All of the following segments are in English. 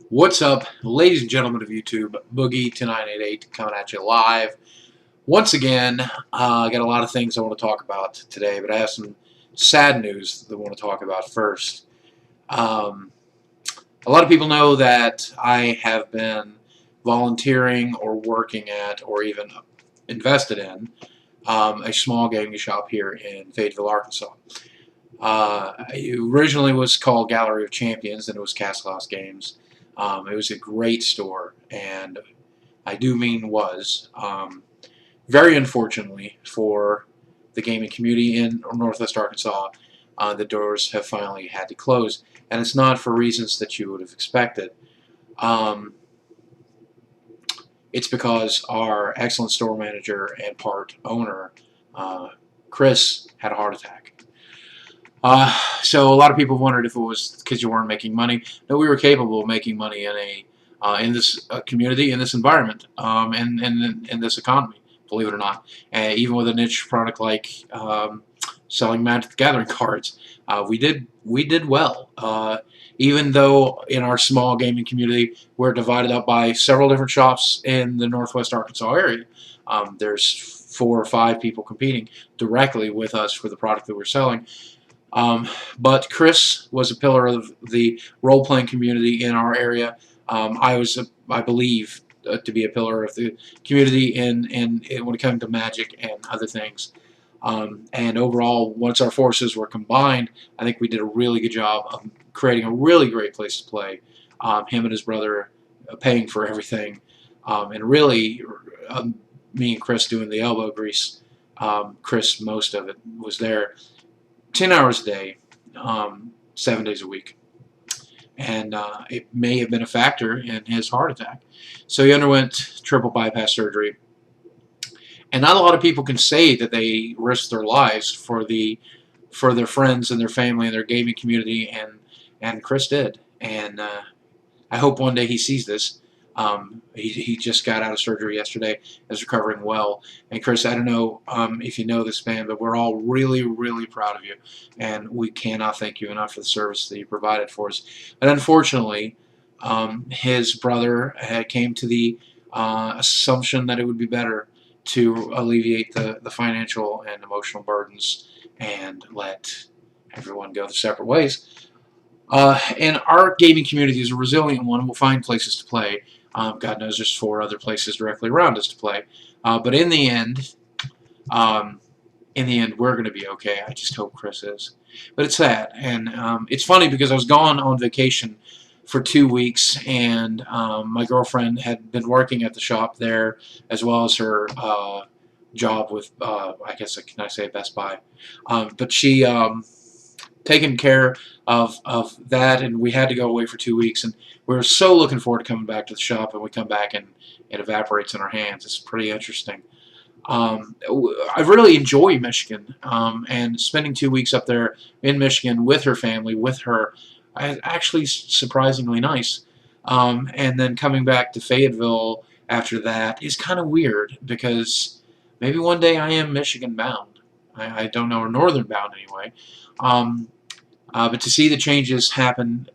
What's up, ladies and gentlemen of YouTube? Boogie2988 coming at you live. Once again, I got a lot of things I want to talk about today, but I have some sad news that I want to talk about first. Um, a lot of people know that I have been volunteering or working at or even invested in a small gaming shop here in Fayetteville, Arkansas. It originally was called Gallery of Champions, and it was Castle House Games. It was a great store, and I do mean was. Very unfortunately for the gaming community in Northwest Arkansas, the doors have finally had to close, and it's not for reasons that you would have expected. Um, it's because our excellent store manager and part owner, uh, Chris, had a heart attack. So a lot of people wondered if it was because you weren't making money. No, we were capable of making money in this community, in this environment, and in this economy. Believe it or not, even with a niche product like selling Magic the Gathering cards, we did well. Even though in our small gaming community we're divided up by several different shops in the Northwest Arkansas area, there's 4 or 5 people competing directly with us for the product that we're selling. Um, but Chris was a pillar of the role-playing community in our area. I believe, to be a pillar of the community in when it comes to Magic and other things. And overall, once our forces were combined, I think we did a really good job of creating a really great place to play. Him and his brother paying for everything, and really me and Chris doing the elbow grease. Chris, most of it was there 10 hours a day, 7 days a week. And it may have been a factor in his heart attack. So he underwent triple bypass surgery. And not a lot of people can say that they risked their lives for their friends and their family and their gaming community, and Chris did. And I hope one day he sees this. He just got out of surgery yesterday, is recovering well. And Chris, I don't know if you know this man, but we're all really, really proud of you, and we cannot thank you enough for the service that you provided for us. And unfortunately, his brother came to the assumption that it would be better to alleviate the financial and emotional burdens and let everyone go their separate ways. And our gaming community is a resilient one. We'll find places to play. God knows there's 4 other places directly around us to play. But um, in the end, we're going to be okay. I just hope Chris is. But it's sad, and it's funny because I was gone on vacation for 2 weeks, and my girlfriend had been working at the shop there as well as her job with, I guess, can I say Best Buy? But she taken care of that, and we had to go away for 2 weeks, and we were so looking forward to coming back to the shop, and we come back and it evaporates in our hands. It's pretty interesting. I really enjoy Michigan, and spending 2 weeks up there in Michigan with her family, with her, actually surprisingly nice. And then coming back to Fayetteville after that is kind of weird because maybe one day I am Michigan bound. I don't know, or northern bound anyway. Um, but to see the changes happen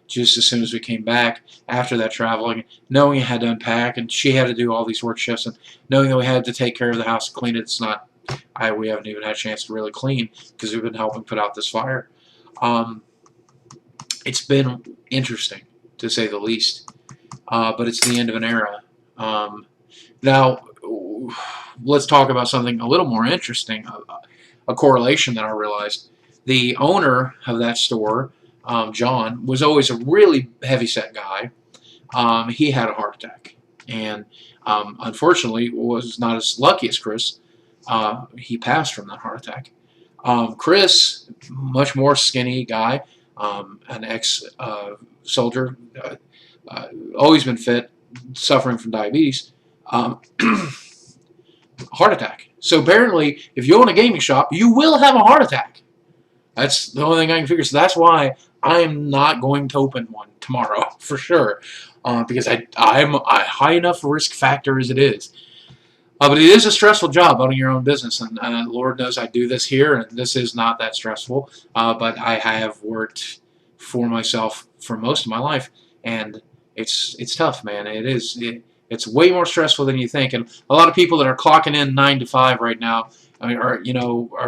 just as soon as we came back after that traveling, knowing I had to unpack and she had to do all these work shifts, and knowing that we had to take care of the house and clean it, we haven't even had a chance to really clean because we've been helping put out this fire. Um, it's been interesting, to say the least, but it's the end of an era. Now, let's talk about something a little more interesting, a correlation that I realized. The owner of that store, John, was always a really heavy-set guy. He had a heart attack, and unfortunately was not as lucky as Chris. He passed from that heart attack. Chris, much more skinny guy, an ex-soldier, always been fit, suffering from diabetes. Um, heart attack. So apparently, if you own a gaming shop, you will have a heart attack. That's the only thing I can figure. So that's why I am not going to open one tomorrow for sure, because I'm a high enough risk factor as it is. But it is a stressful job owning your own business, and Lord knows I do this here, and this is not that stressful. But I have worked for myself for most of my life, and it's tough, man. It's way more stressful than you think, and a lot of people that are clocking in 9 to 5 right now, I mean, are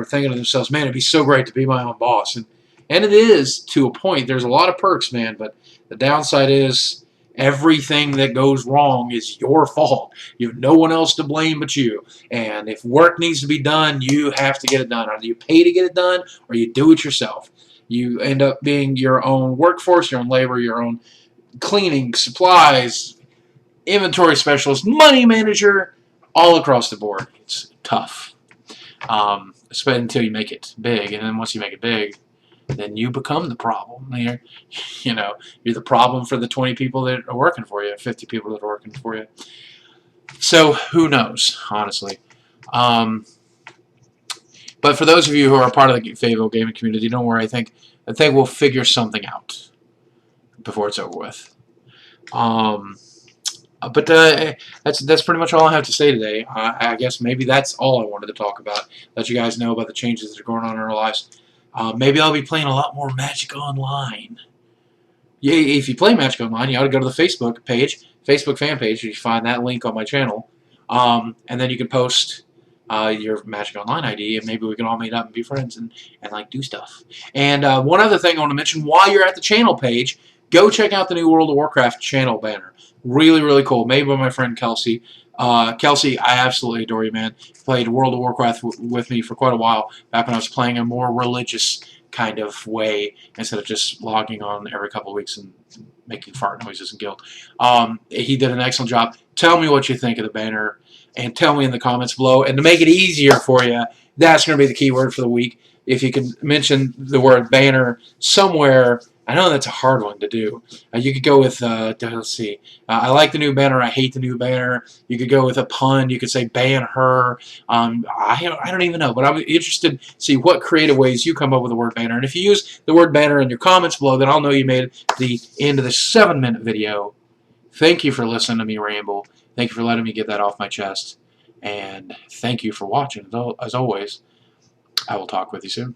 thinking to themselves, man, it'd be so great to be my own boss, and it is to a point. There's a lot of perks, man, but the downside is everything that goes wrong is your fault. You have no one else to blame but you. And if work needs to be done, you have to get it done. Either you pay to get it done or you do it yourself. You end up being your own workforce, your own labor, your own cleaning, supplies, inventory specialist, money manager, all across the board. It's tough. Until you make it big. And then once you make it big, then you become the problem. You're the problem for the 20 people that are working for you, 50 people that are working for you. So who knows, honestly. But for those of you who are part of the Fayetteville gaming community, don't worry. I think we'll figure something out before it's over with. But that's pretty much all I have to say today. I guess maybe that's all I wanted to talk about. Let you guys know about the changes that are going on in our lives. Maybe I'll be playing a lot more Magic Online. Yeah, if you play Magic Online, you ought to go to the Facebook page, Facebook fan page. You find that link on my channel, and then you can post your Magic Online ID, and maybe we can all meet up and be friends and like do stuff. And one other thing I want to mention: while you're at the channel page, go check out the new World of Warcraft channel banner. Really, really cool. Made by my friend Kelsey. Kelsey, I absolutely adore you, man. Played World of Warcraft with me for quite a while back when I was playing a more religious kind of way instead of just logging on every couple of weeks and making fart noises and guilt. He did an excellent job. Tell me what you think of the banner and tell me in the comments below. And to make it easier for you, that's going to be the keyword for the week. If you can mention the word banner somewhere, I know that's a hard one to do. You could go with, let's see, I like the new banner, I hate the new banner. You could go with a pun, you could say ban her. I don't even know, but I'm interested to see what creative ways you come up with the word banner. And if you use the word banner in your comments below, then I'll know you made the end of the 7-minute video. Thank you for listening to me ramble. Thank you for letting me get that off my chest. And thank you for watching. As always, I will talk with you soon.